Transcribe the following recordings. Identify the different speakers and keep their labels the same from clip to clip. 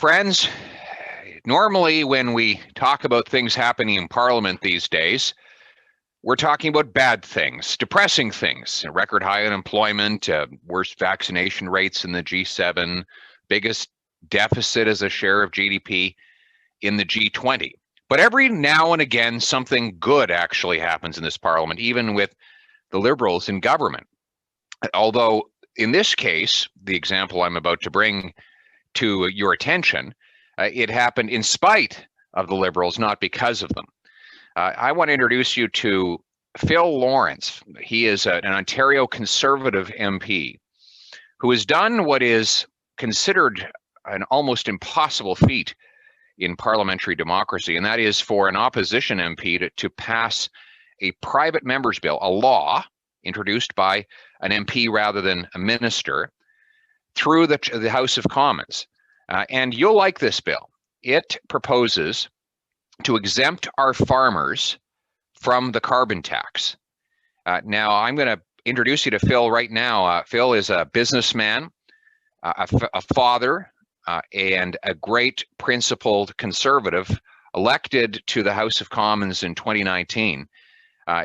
Speaker 1: Friends, normally when we talk about things happening in Parliament these days, we're talking about bad things, depressing things, record high unemployment, worst vaccination rates in the G7, biggest deficit as a share of GDP in the G20. But every now and again, something good actually happens in this Parliament, even with the Liberals in government. Although in this case, the example I'm about to bring to your attention, it happened in spite of the Liberals, not because of them. I want to introduce you to Phil Lawrence. He is an Ontario Conservative MP who has done what is considered an almost impossible feat in parliamentary democracy, and that is for an opposition MP to pass a private member's bill, a law introduced by an MP rather than a minister, through the House of Commons. And you'll like this bill. It proposes to exempt our farmers from the carbon tax. Now, I'm going to introduce you to Phil right now. Phil is a businessman, a father, and a great principled conservative elected to the House of Commons in 2019,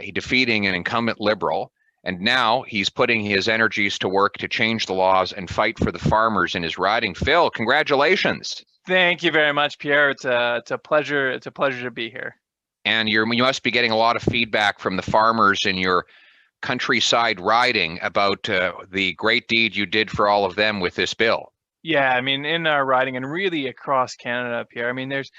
Speaker 1: he defeating an incumbent Liberal. And now he's putting his energies to work to change the laws and fight for the farmers in his riding. Phil, congratulations.
Speaker 2: Thank you very much, Pierre. It's a pleasure. It's a pleasure to be here.
Speaker 1: And you must be getting a lot of feedback from the farmers in your countryside riding about the great deed you did for all of them with this bill.
Speaker 2: Yeah, I mean, in our riding and really across Canada, Pierre. I mean, there's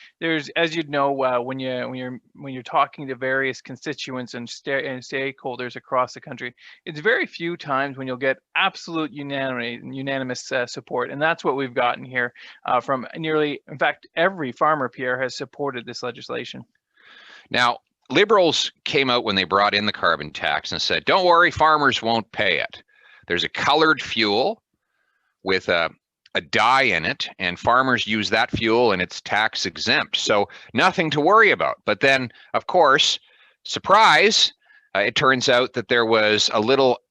Speaker 2: as you know, when you're talking to various constituents and stakeholders across the country, it's very few times when you'll get absolute unanimous support, and that's what we've gotten here from nearly, in fact, every farmer, Pierre, has supported this legislation.
Speaker 1: Now, Liberals came out when they brought in the carbon tax and said, "Don't worry, farmers won't pay it. There's a colored fuel with a dye in it, and farmers use that fuel and it's tax exempt, so nothing to worry about." But then, of course, surprise, it turns out that there was a little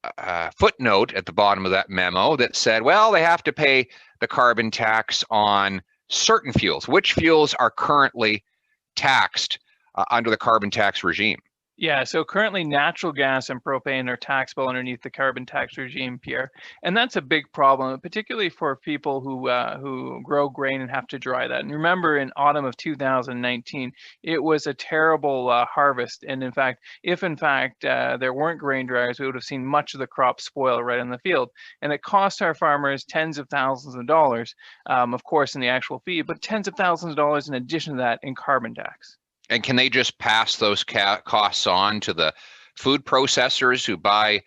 Speaker 1: footnote at the bottom of that memo that said, well, they have to pay the carbon tax on certain fuels. Which fuels are currently taxed under the carbon tax regime?
Speaker 2: Yeah, so currently natural gas and propane are taxable underneath the carbon tax regime, Pierre, and that's a big problem, particularly for people who grow grain and have to dry that. And remember, in autumn of 2019, it was a terrible harvest, and in fact, if there weren't grain dryers, we would have seen much of the crop spoil right in the field, and it cost our farmers tens of thousands of dollars, of course, in the actual feed, but tens of thousands of dollars in addition to that in carbon tax.
Speaker 1: And can they just pass those costs on to the food processors who buy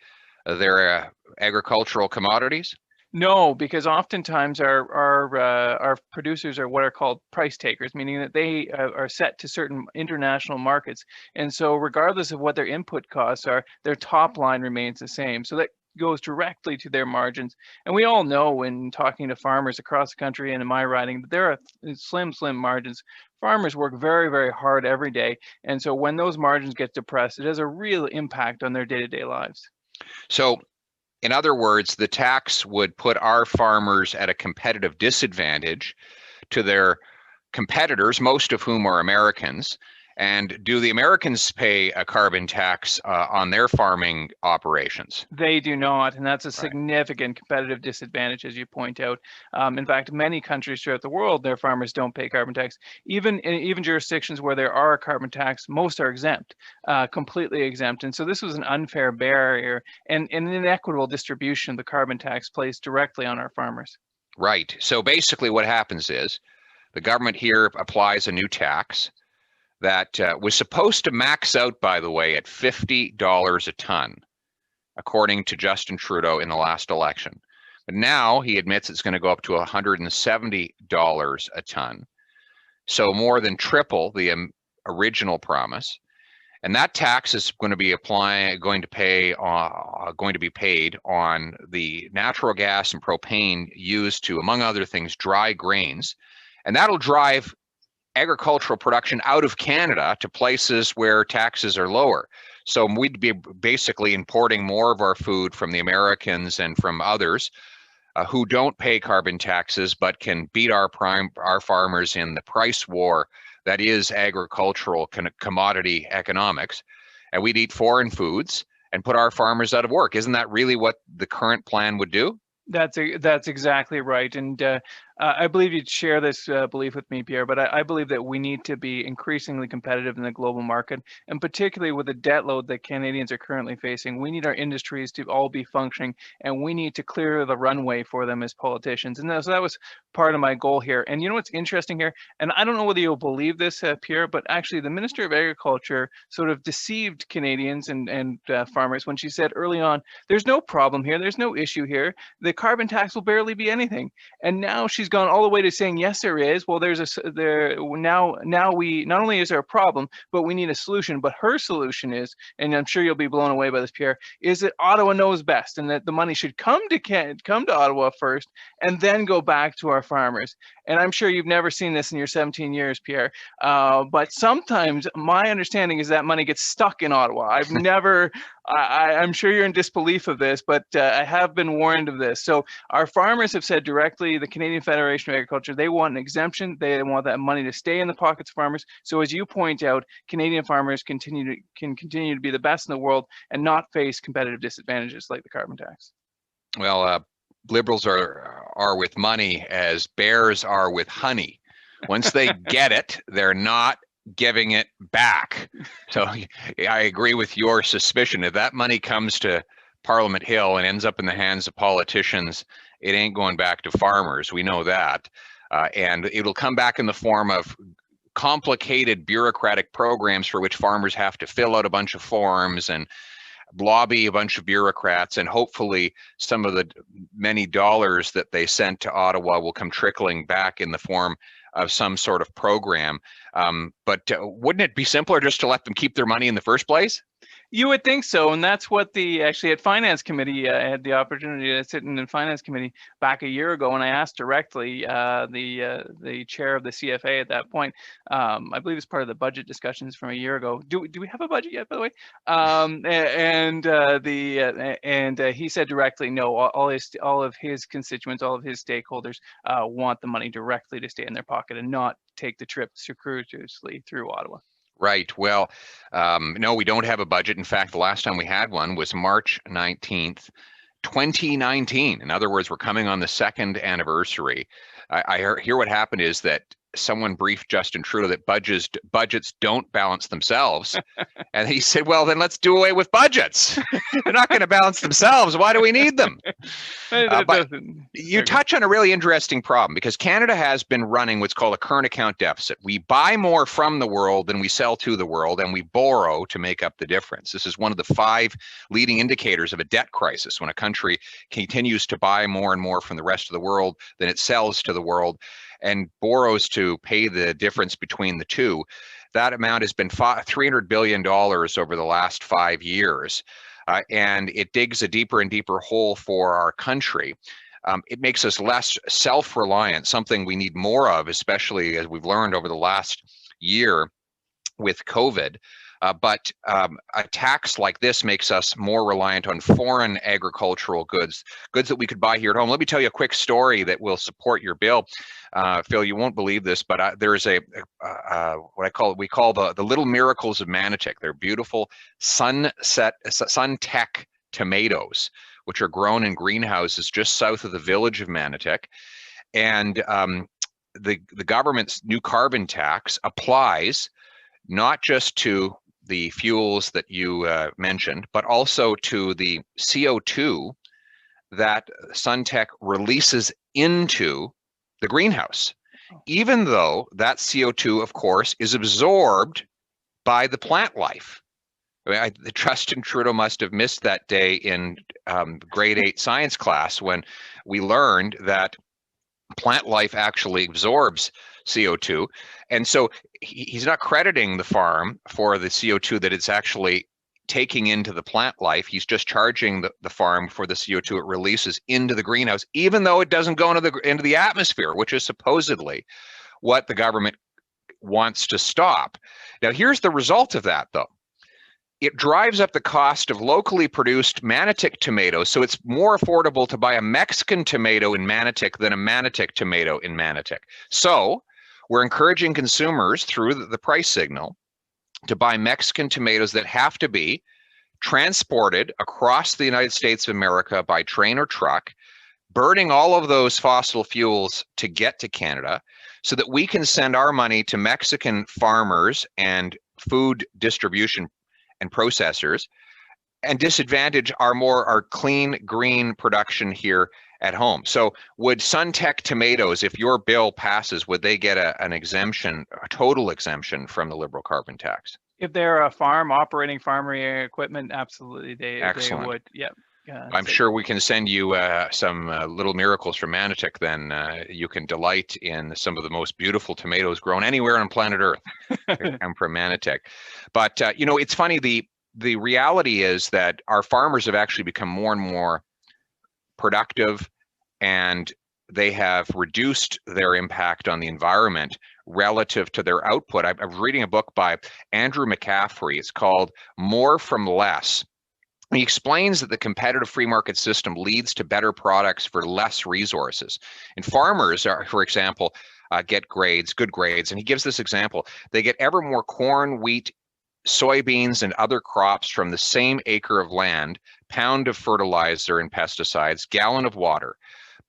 Speaker 1: their agricultural commodities?
Speaker 2: No, because oftentimes our producers are what are called price takers, meaning that they are set to certain international markets. And so regardless of what their input costs are, their top line remains the same. So that goes directly to their margins. And we all know, when talking to farmers across the country and in my riding, that there are slim margins. Farmers work very, very hard every day. And so when those margins get depressed, it has a real impact on their day-to-day lives.
Speaker 1: So in other words, the tax would put our farmers at a competitive disadvantage to their competitors, most of whom are Americans. And do the Americans pay a carbon tax on their farming operations?
Speaker 2: They do not, and that's a significant competitive disadvantage, as you point out. In fact, many countries throughout the world, their farmers don't pay carbon tax. Even jurisdictions where there are a carbon tax, most are exempt, completely exempt. And so this was an unfair barrier and an inequitable distribution of the carbon tax placed directly on our farmers.
Speaker 1: Right. So basically what happens is the government here applies a new tax that was supposed to max out, by the way, at $50 a ton, according to Justin Trudeau in the last election. But now he admits it's going to go up to $170 a ton, so more than triple the original promise. And that tax is going to be going to be paid on the natural gas and propane used to, among other things, dry grains, and that'll drive agricultural production out of Canada to places where taxes are lower. So we'd be basically importing more of our food from the Americans and from others who don't pay carbon taxes but can beat our farmers in the price war that is agricultural commodity economics, and we'd eat foreign foods and put our farmers out of work. Isn't that really what the current plan would do?
Speaker 2: That's exactly right, and I believe you'd share this belief with me, Pierre. But I believe that we need to be increasingly competitive in the global market, and particularly with the debt load that Canadians are currently facing. We need our industries to all be functioning, and we need to clear the runway for them as politicians. And so that was part of my goal here. And you know what's interesting here, and I don't know whether you'll believe this, Pierre, but actually the Minister of Agriculture sort of deceived Canadians and farmers when she said early on, "There's no problem here. There's no issue here. The carbon tax will barely be anything." And now she's gone all the way to saying, yes, there is. Well, now we not only is there a problem, but we need a solution. But her solution is, and I'm sure you'll be blown away by this, Pierre, is that Ottawa knows best, and that the money should come to Ottawa first, and then go back to our farmers. And I'm sure you've never seen this in your 17 years, Pierre. But sometimes my understanding is that money gets stuck in Ottawa. I've never. I'm sure you're in disbelief of this, but I have been warned of this. So our farmers have said directly, the Canadian Federation of Agriculture, they want an exemption. They want that money to stay in the pockets of farmers. So as you point out, Canadian farmers can continue to be the best in the world and not face competitive disadvantages like the carbon tax.
Speaker 1: Well, Liberals are with money as bears are with honey. Once they get it, they're not giving it back. So I agree with your suspicion. If that money comes to Parliament Hill and ends up in the hands of politicians, it ain't going back to farmers. We know that. And it'll come back in the form of complicated bureaucratic programs for which farmers have to fill out a bunch of forms and lobby a bunch of bureaucrats, and hopefully some of the many dollars that they sent to Ottawa will come trickling back in the form of some sort of program. But wouldn't it be simpler just to let them keep their money in the first place?
Speaker 2: You would think so, and that's what actually at Finance Committee, I had the opportunity to sit in the Finance Committee back a year ago, and I asked directly the chair of the CFA at that point. I believe it's part of the budget discussions from a year ago. Do we have a budget yet, by the way? And he said directly, no. All of his constituents, all of his stakeholders want the money directly to stay in their pocket and not take the trip circuitously through Ottawa.
Speaker 1: Right. Well, no, we don't have a budget. In fact, the last time we had one was March 19th, 2019. In other words, we're coming on the second anniversary. I hear what happened is that someone briefed Justin Trudeau that budgets don't balance themselves. And he said, well, then let's do away with budgets. They're not going to balance themselves. Why do we need them? But you touch on a really interesting problem, because Canada has been running what's called a current account deficit. We buy more from the world than we sell to the world, and we borrow to make up the difference. This is one of the 5 leading indicators of a debt crisis, when a country continues to buy more and more from the rest of the world than it sells to the world and borrows to pay the difference between the two. That amount has been $300 billion over the last 5 years, and it digs a deeper and deeper hole for our country. It makes us less self-reliant, something we need more of, especially as we've learned over the last year with COVID. But a tax like this makes us more reliant on foreign agricultural goods that we could buy here at home. Let me tell you a quick story that will support your bill. Phil, you won't believe this, but there's we call the little miracles of Manotick. They're beautiful Suntech tomatoes, which are grown in greenhouses just south of the village of Manotick. And the government's new carbon tax applies not just to the fuels that you mentioned, but also to the CO2 that Suntech releases into the greenhouse, even though that CO2, of course, is absorbed by the plant life. I mean, Justin Trudeau must have missed that day in grade 8 science class when we learned that plant life actually absorbs CO2. And so he's not crediting the farm for the CO2 that it's actually taking into the plant life. He's just charging the farm for the CO2 it releases into the greenhouse, even though it doesn't go into the atmosphere, which is supposedly what the government wants to stop. Now, here's the result of that, though. it drives up the cost of locally produced Manotick tomatoes. So it's more affordable to buy a Mexican tomato in Manotick than a Manotick tomato in Manotick. So we're encouraging consumers through the price signal to buy Mexican tomatoes that have to be transported across the United States of America by train or truck, burning all of those fossil fuels to get to Canada, so that we can send our money to Mexican farmers and food distribution and processors, and disadvantage our clean green production here at home. So would SunTech tomatoes, if your bill passes, would they get an exemption, a total exemption from the Liberal carbon tax?
Speaker 2: If they're a farm operating farm equipment, absolutely they would. Yeah.
Speaker 1: I'm sure we can send you some little miracles from Manotick. Then you can delight in some of the most beautiful tomatoes grown anywhere on planet Earth. I'm from Manotick. But you know, it's funny. The reality is that our farmers have actually become more and more productive, and they have reduced their impact on the environment relative to their output. I was reading a book by Andrew McCaffrey. It's called More from Less. He explains that the competitive free market system leads to better products for less resources. And farmers are, for example, get good grades. And he gives this example. They get ever more corn, wheat, soybeans, and other crops from the same acre of land, pound of fertilizer and pesticides, gallon of water.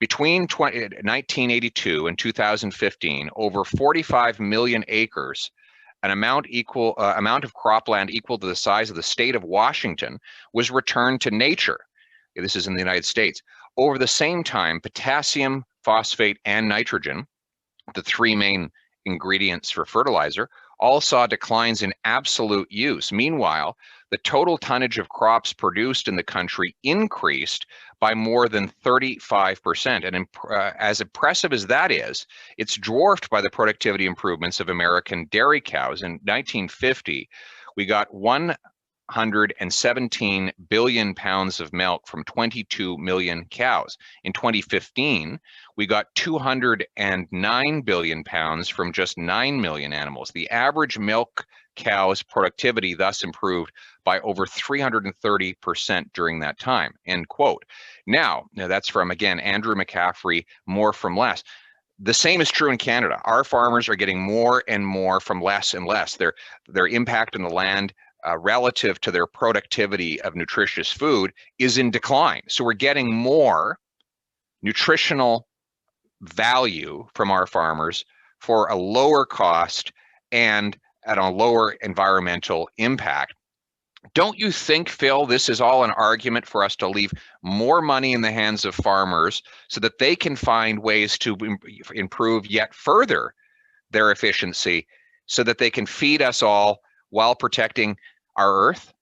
Speaker 1: Between 1982 and 2015, over 45 million acres, an amount of cropland equal to the size of the state of Washington, was returned to nature. This is in the United States. Over the same time, potassium, phosphate, and nitrogen, the three main ingredients for fertilizer, all saw declines in absolute use. Meanwhile, the total tonnage of crops produced in the country increased by more than 35%. And as impressive as that is, it's dwarfed by the productivity improvements of American dairy cows. In 1950, we got 117 billion pounds of milk from 22 million cows. In 2015, we got 209 billion pounds from just 9 million animals. The average milk cow's productivity thus improved by over 330% during that time, end quote. Now that's from, again, Andrew McCaffrey, More from Less. The same is true in Canada. Our farmers are getting more and more from less and less. Their impact on the land relative to their productivity of nutritious food is in decline. So we're getting more nutritional value from our farmers for a lower cost and at a lower environmental impact. Don't you think, Phil, this is all an argument for us to leave more money in the hands of farmers so that they can find ways to improve yet further their efficiency so that they can feed us all while protecting our earth?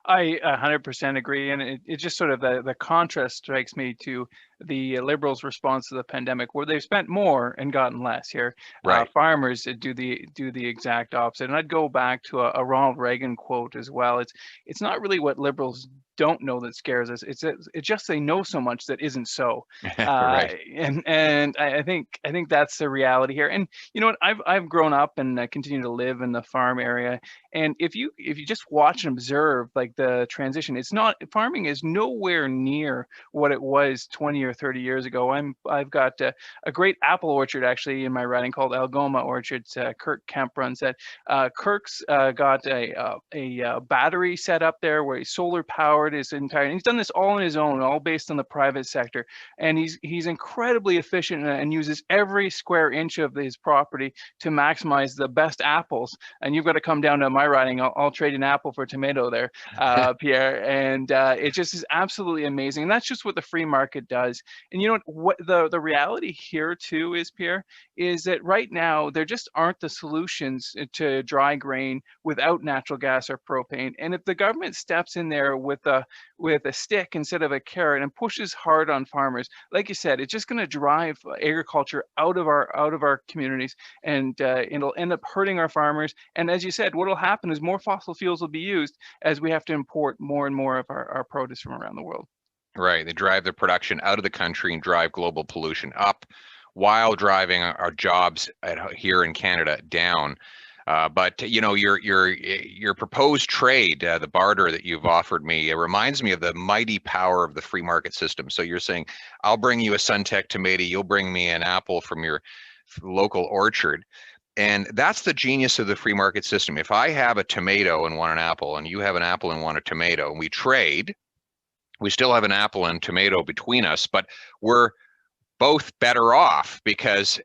Speaker 2: I 100% agree, and it just sort of the contrast strikes me to the Liberals' response to the pandemic, where they've spent more and gotten less. Here,
Speaker 1: right.
Speaker 2: Farmers do the exact opposite. And I'd go back to a Ronald Reagan quote as well. It's not really what Liberals don't know that scares us. It's just they know so much that isn't so.
Speaker 1: Right.
Speaker 2: And I think that's the reality here. And you know what? I've grown up and continue to live in the farm area. And if you just watch and observe like the transition, farming is nowhere near what it was 20 or 30 years ago. I've got a great apple orchard actually in my riding called Algoma Orchards. Kirk Kemp runs that. Kirk's got a battery set up there where he's solar powered his entire. And he's done this all on his own, all based on the private sector. And he's incredibly efficient and uses every square inch of his property to maximize the best apples. And you've got to come down to my riding. I'll trade an apple for a tomato there, Pierre. And it just is absolutely amazing. And that's just what the free market does. And you know what the reality here too is, Pierre, is that right now there just aren't the solutions to dry grain without natural gas or propane. And if the government steps in there with a stick instead of a carrot and pushes hard on farmers, like you said, it's just going to drive agriculture out of our communities, and it'll end up hurting our farmers. And as you said, what will happen is more fossil fuels will be used as we have to import more and more of our produce from around the world.
Speaker 1: Right. They drive the production out of the country and drive global pollution up while driving our jobs here in Canada down. But you know, your proposed trade, the barter that you've offered me, it reminds me of the mighty power of the free market system. So you're saying, I'll bring you a Suntech tomato, you'll bring me an apple from your local orchard. And that's the genius of the free market system. If I have a tomato and want an apple, and you have an apple and want a tomato, and we trade, we still have an apple and tomato between us, but we're both better off because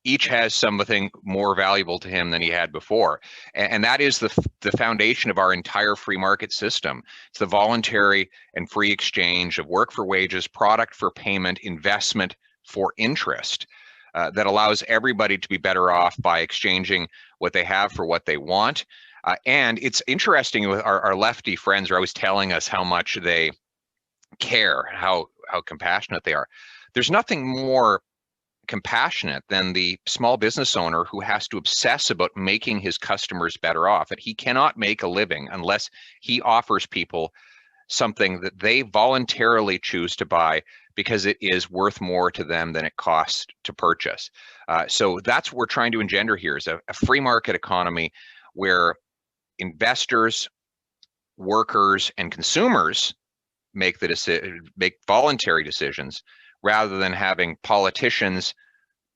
Speaker 1: each has something more valuable to him than he had before. And that is the foundation of our entire free market system. It's the voluntary and free exchange of work for wages, product for payment, investment for interest, that allows everybody to be better off by exchanging what they have for what they want. And it's interesting, with our lefty friends are always telling us how much they care, how compassionate they are. There's nothing more compassionate than the small business owner who has to obsess about making his customers better off. And he cannot make a living unless he offers people something that they voluntarily choose to buy because it is worth more to them than it costs to purchase. So that's what we're trying to engender here, is a free market economy where investors, workers, and consumers make voluntary decisions, rather than having politicians,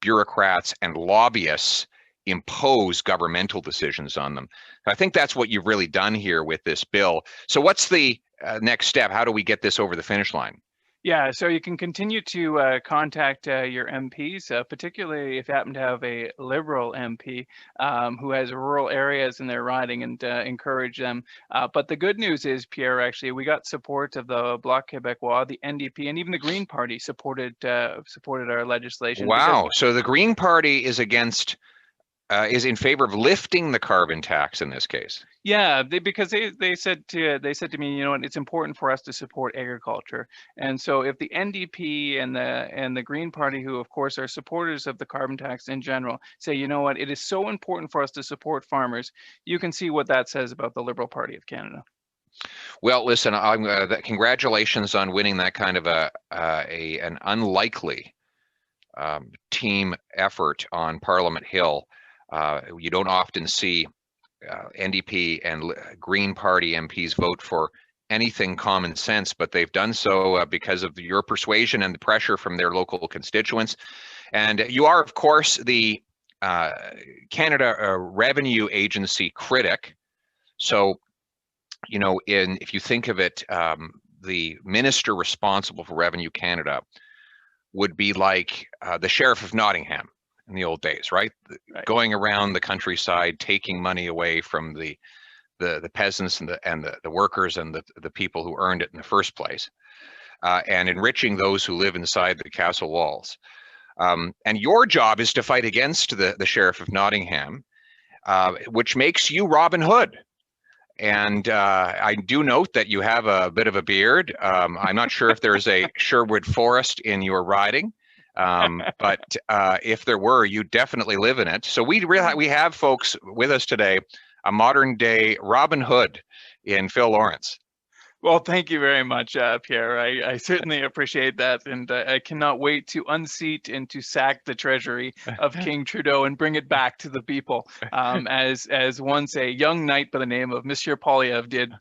Speaker 1: bureaucrats, and lobbyists impose governmental decisions on them. I think that's what you've really done here with this bill. So what's the next step? How do we get this over the finish line?
Speaker 2: Yeah, so you can continue to contact your MPs, particularly if you happen to have a Liberal MP who has rural areas in their riding, and encourage them. But the good news is, Pierre, actually, we got support of the Bloc Québécois, the NDP, and even the Green Party supported our legislation.
Speaker 1: Wow! So the Green Party is is in favor of lifting the carbon tax in this case.
Speaker 2: Yeah, because they said to me, you know what, it's important for us to support agriculture. And so if the NDP and the Green Party, who of course are supporters of the carbon tax in general, say, you know what, it is so important for us to support farmers, you can see what that says about the Liberal Party of Canada.
Speaker 1: Well, listen, congratulations on winning that kind of an unlikely team effort on Parliament Hill. You don't often see NDP and Green Party MPs vote for anything common sense, but they've done so because of your persuasion and the pressure from their local constituents. And you are, of course, the Canada Revenue Agency critic. So, you know, if you think of it, the minister responsible for Revenue Canada would be like the Sheriff of Nottingham in the old days, right? Going around the countryside, taking money away from the peasants and the workers and the people who earned it in the first place, and enriching those who live inside the castle walls. And your job is to fight against the Sheriff of Nottingham, which makes you Robin Hood. And I do note that you have a bit of a beard. I'm not sure if there's a Sherwood Forest in your riding. But if there were, you definitely live in it. So we have folks with us today, a modern day Robin Hood in Phil Lawrence.
Speaker 2: Well, thank you very much, Pierre. I certainly appreciate that, and I cannot wait to unseat and to sack the treasury of King Trudeau and bring it back to the people, as once a young knight by the name of Monsieur Poilievre did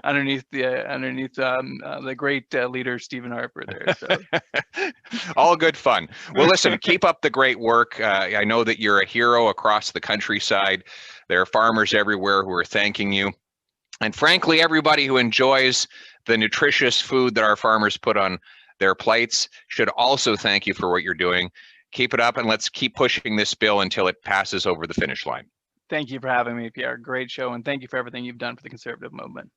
Speaker 2: underneath the great leader Stephen Harper there. So.
Speaker 1: All good fun. Well, listen, keep up the great work. I know that you're a hero across the countryside. There are farmers everywhere who are thanking you. And frankly, everybody who enjoys the nutritious food that our farmers put on their plates should also thank you for what you're doing. Keep it up, and let's keep pushing this bill until it passes over the finish line.
Speaker 2: Thank you for having me, Pierre. Great show, and thank you for everything you've done for the Conservative movement.